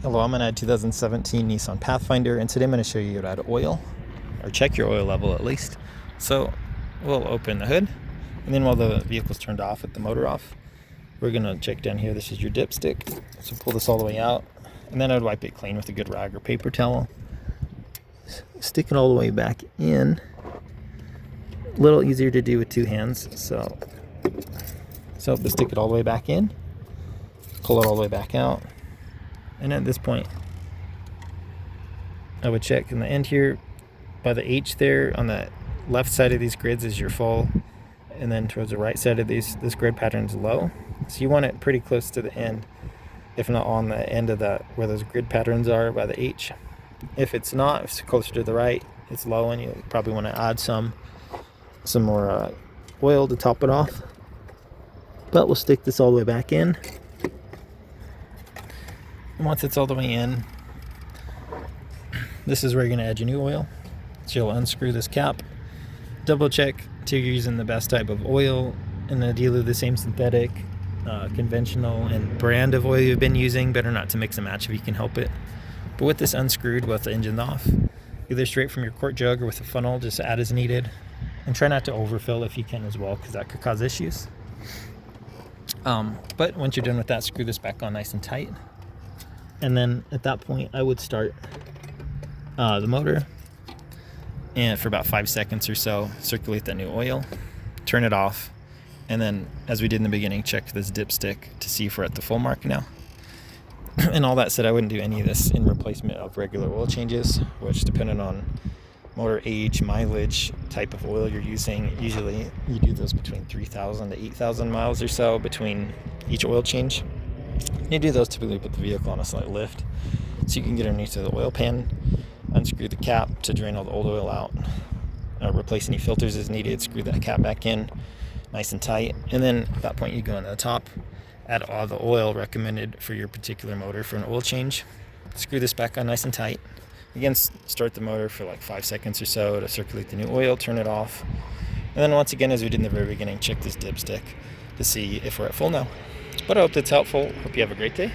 Hello, I'm in a 2017 Nissan Pathfinder, and today I'm going to show you how to add oil, or check your oil level at least. So we'll open the hood, and then while the vehicle's turned off with the motor off, we're going to check down here. This is your dipstick. So pull this all the way out, and then I'd wipe it clean with a good rag or paper towel. Stick it all the way back in. A little easier to do with two hands, so to stick it all the way back in, pull it all the way back out. And at this point, I would check in the end here by the H there on the left side of these grids is your full, and then towards the right side of this grid pattern is low. So you want it pretty close to the end, if not on the end of that where those grid patterns are by the H. If it's not, if it's closer to the right, it's low, and you probably want to add some more oil to top it off. But we'll stick this all the way back in. Once it's all the way in, this is where you're going to add your new oil. So you'll unscrew this cap, double check till you're using the best type of oil, and ideally the same synthetic, conventional, and brand of oil you've been using. Better not to mix and match if you can help it. But with this unscrewed, with the engine off, either straight from your quart jug or with a funnel, just add as needed. And try not to overfill if you can as well, because that could cause issues. But once you're done with that, screw this back on nice and tight. And then at that point, I would start the motor, and for about 5 seconds or so, circulate that new oil, turn it off, and then, as we did in the beginning, check this dipstick to see if we're at the full mark now. And all that said, I wouldn't do any of this in replacement of regular oil changes, which, depending on motor age, mileage, type of oil you're using, usually you do those between 3,000 to 8,000 miles or so between each oil change. You do those typically with the vehicle on a slight lift, so you can get underneath the oil pan, unscrew the cap to drain all the old oil out, replace any filters as needed, screw that cap back in nice and tight, and then at that point you go into the top, add all the oil recommended for your particular motor for an oil change, screw this back on nice and tight. Again, start the motor for like 5 seconds or so to circulate the new oil, turn it off, and then once again, as we did in the very beginning, check this dipstick to see if we're at full now. But I hope that's helpful. Hope you have a great day.